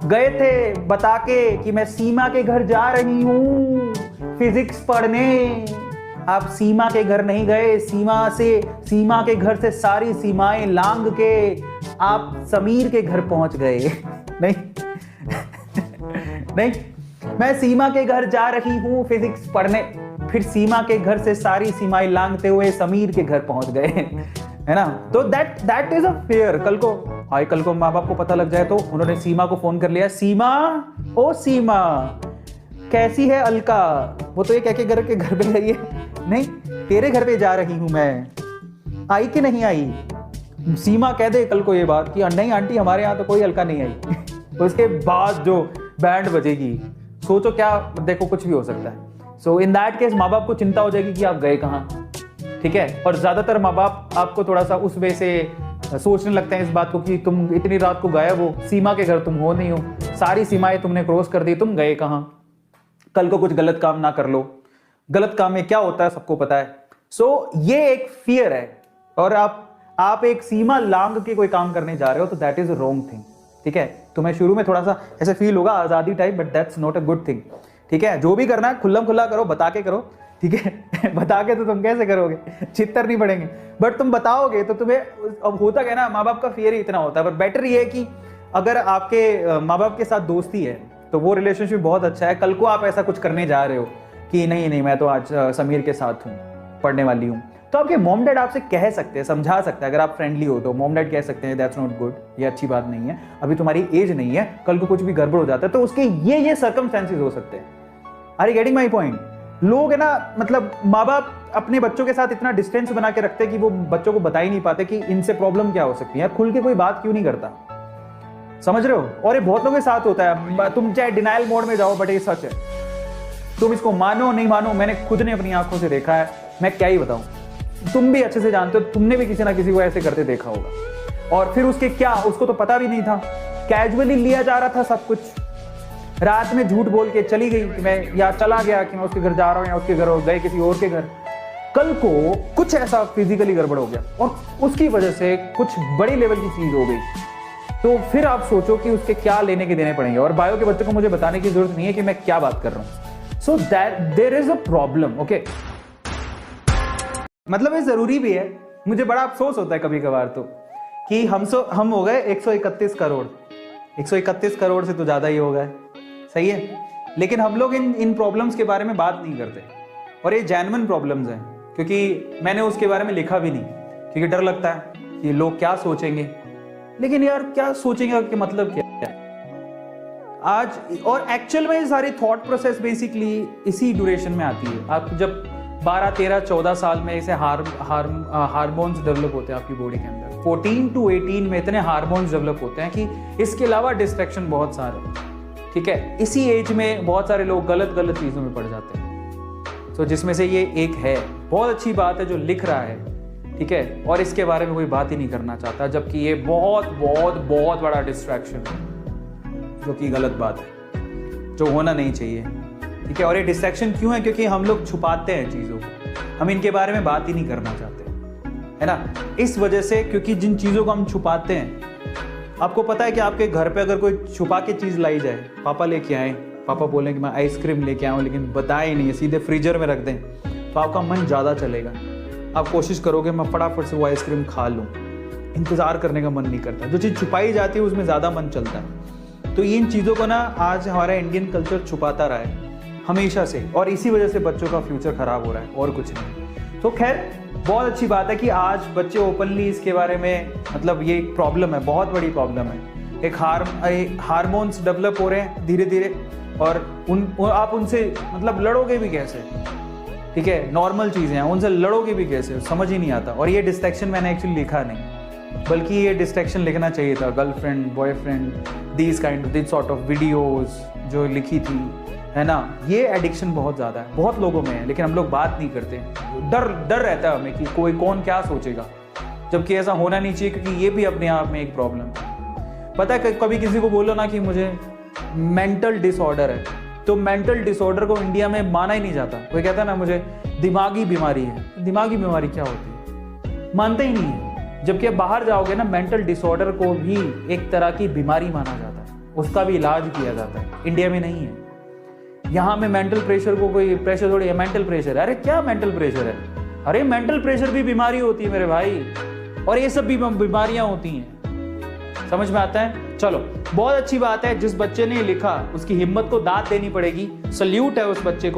गए थे बता के कि मैं सीमा के घर जा रही हूं फिजिक्स पढ़ने। आप सीमा के घर नहीं गए, सीमा के घर से सारी सीमाएं लांग के आप समीर के घर पहुंच गए। नहीं नहीं, मैं सीमा के घर जा रही हूं फिजिक्स पढ़ने, फिर सीमा के घर से सारी सीमाएं लांघते हुए समीर के घर पहुंच गए, है ना। तो दैट इज अ फेयर। कल को माँ बाप को पता लग जाए तो उन्होंने सीमा को फोन कर लिया, सीमा, ओ सीमा कैसी है अलका। वो तो ये कह के घर पे गई है, नहीं तेरे घर पे जा रही हूं मैं, आई कि नहीं आई। सीमा कह दे कल को ये बात कि नहीं आंटी हमारे यहाँ तो कोई अलका नहीं आई। उसके बाद जो बैंड बजेगी, सोचो क्या, देखो कुछ भी हो सकता है। सो इन दैट केस माँ बाप को चिंता हो जाएगी कि आप गए कहाँ, ठीक है। और ज्यादातर माँ बाप आपको थोड़ा सा उस वे से सोचने लगते हैं इस बात को कि तुम इतनी रात को गायब हो, सीमा के घर तुम हो नहीं हो, सारी सीमाएं तुमने क्रॉस कर दी, तुम गए कहाँ, कल को कुछ गलत काम ना कर लो। गलत काम में क्या होता है सबको पता है। सो ये एक फियर है, और आप एक सीमा लांघ के कोई काम करने जा रहे हो तो that is a wrong thing, ठीक है। तुम्हें शुरू में थोड़ा सा ऐसे फील होगा आजादी type, but that's not a good thing, ठीक है। जो भी करना है खुल्लम खुल्ला करो, बता के करो, ठीक है। बता के तो तुम कैसे करोगे, चित्तर नहीं पड़ेंगे, बट तुम बताओगे तो तुम्हें, अब होता क्या ना, माँ बाप का फियर ही इतना होता है। पर बेटर ये है कि अगर आपके माँ बाप के साथ दोस्ती है तो वो रिलेशनशिप बहुत अच्छा है। कल को आप ऐसा कुछ करने जा रहे हो कि नहीं मैं तो आज समीर के साथ हूँ, पढ़ने वाली हूँ, तो आपके मॉम डैड आपसे कह सकते हैं, समझा सकते हैं। अगर आप फ्रेंडली हो तो मॉम डैड कह सकते हैं दैट्स नॉट गुड, ये अच्छी बात नहीं है, अभी तुम्हारी एज नहीं है, कल को कुछ भी गड़बड़ हो जाता है तो उसके ये सर्कमस्टेंसेस हो सकते हैं। Are you getting my point. लोग है ना, मतलब माँ बाप अपने बच्चों के साथ इतना डिस्टेंस बना के रखते हैं कि वो बच्चों को बता ही नहीं पाते कि इनसे प्रॉब्लम क्या हो सकती है, खुल के कोई बात क्यों नहीं करता, समझ रहे हो। और ये बहुत लोगों के साथ होता है, तुम चाहे डिनाइल मोड में जाओ बट ये सच है, तुम इसको मानो नहीं मानो, मैंने खुद ने अपनी आंखों से देखा है, मैं क्या ही बताऊं, तुम भी अच्छे से जानते हो, तुमने भी किसी ना किसी को ऐसे करते देखा होगा। और फिर उसके क्या, उसको तो पता भी नहीं था, कैजुअली लिया जा रहा था सब कुछ, रात में झूठ बोल के चली गई कि मैं, या चला गया कि मैं उसके घर जा रहा हूं, या उसके घर गए किसी और के घर, कल को कुछ ऐसा फिजिकली गड़बड़ हो गया और उसकी वजह से कुछ बड़ी लेवल की चीज हो गई, तो फिर आप सोचो कि उसके क्या लेने के देने पड़ेंगे। और बायो के बच्चों को मुझे बताने की जरूरत नहीं है कि मैं क्या बात कर रहा हूं। So that there is a problem, okay. मतलब ये जरूरी भी है, मुझे बड़ा अफसोस होता है कभी कभार तो कि हम हो गए 131 करोड़, 131 करोड़ से तो ज्यादा ही हो गए, सही है, लेकिन हम लोग इन प्रॉब्लम्स के बारे में बात नहीं करते, और ये जेन्युइन प्रॉब्लम्स हैं, क्योंकि मैंने उसके बारे में लिखा भी नहीं, क्योंकि डर लगता है कि लोग क्या सोचेंगे। लेकिन यार क्या सोचेंगे कि मतलब क्या है आज, और एक्चुअल में ये सारी थॉट प्रोसेस बेसिकली इसी ड्यूरेशन में आती है। आप जब 12, 13, 14 साल में इसे हार्मोन्स डेवलप होते हैं आपकी बॉडी के अंदर, 14 to 18 में इतने हार्मोन्स डेवलप होते हैं कि इसके अलावा डिस्ट्रैक्शन बहुत सारे, ठीक है। इसी एज में बहुत सारे लोग गलत चीजों में पड़ जाते हैं, तो जिसमें से ये एक है। बहुत अच्छी बात है जो लिख रहा है, ठीक है, और इसके बारे में कोई बात ही नहीं करना चाहता, जबकि ये बहुत बड़ा डिस्ट्रैक्शन है, जो कि गलत बात है, जो होना नहीं चाहिए, ठीक है। और ये डिस्ट्रैक्शन क्यों है, क्योंकि हम लोग छुपाते हैं चीज़ों को, हम इनके बारे में बात ही नहीं करना चाहते, है ना, इस वजह से। क्योंकि जिन चीज़ों को हम छुपाते हैं, आपको पता है कि आपके घर पे अगर कोई छुपा के चीज़ लाई जाए, पापा लेके आए, पापा बोलें कि मैं आइसक्रीम लेके आऊँ, लेकिन बताए नहीं, सीधे फ्रीजर में रख दें, तो आपका मन ज़्यादा चलेगा, आप कोशिश करोगे मैं फटाफट से वो आइसक्रीम खा लूँ, इंतज़ार करने का मन नहीं करता। जो चीज़ छुपाई जाती है उसमें ज़्यादा मन चलता है। तो इन चीज़ों को ना आज हमारा इंडियन कल्चर छुपाता रहा है हमेशा से, और इसी वजह से बच्चों का फ्यूचर खराब हो रहा है, और कुछ नहीं। तो खैर बहुत अच्छी बात है कि आज बच्चे ओपनली इसके बारे में, मतलब ये एक प्रॉब्लम है, बहुत बड़ी प्रॉब्लम है। एक हार्मोन्स डेवलप हो रहे हैं धीरे धीरे, और आप उनसे मतलब लड़ोगे भी कैसे, ठीक है, नॉर्मल चीज़ें हैं, उनसे लड़ोगे भी कैसे, समझ ही नहीं आता। और ये डिस्ट्रैक्शन मैंने एक्चुअली लिखा नहीं, बल्कि ये डिस्ट्रैक्शन लिखना चाहिए था, girlfriend, boyfriend, this sort of videos जो लिखी थी, है ना। ये एडिक्शन बहुत ज़्यादा है, बहुत लोगों में है, लेकिन हम लोग बात नहीं करते। डर रहता है हमें कि कोई कौन क्या सोचेगा, जबकि ऐसा होना नहीं चाहिए, क्योंकि ये भी अपने आप में एक प्रॉब्लम है। पता है कभी किसी को बोलो ना कि मुझे मेंटल डिसऑर्डर है, तो मेंटल डिसऑर्डर को इंडिया में माना ही नहीं जाता। कोई कहता है ना मुझे दिमागी बीमारी है, दिमागी बीमारी क्या होती है, मानते ही नहीं है। जबकि अब बाहर जाओगे ना, मेंटल डिसऑर्डर को भी एक तरह की बीमारी माना जाता है, उसका भी इलाज किया जाता है, इंडिया में नहीं है। यहाँ में मेंटल प्रेशर को कोई प्रेशर थोड़ी है, मेंटल प्रेशर, अरे क्या मेंटल प्रेशर है, अरे मेंटल प्रेशर भी बीमारी होती है मेरे भाई, और ये सब भी बीमारियां होती हैं। समझ में आता है? चलो बहुत अच्छी बात है, जिस बच्चे ने लिखा उसकी हिम्मत को दाद देनी पड़ेगी, सल्यूट है उस बच्चे को।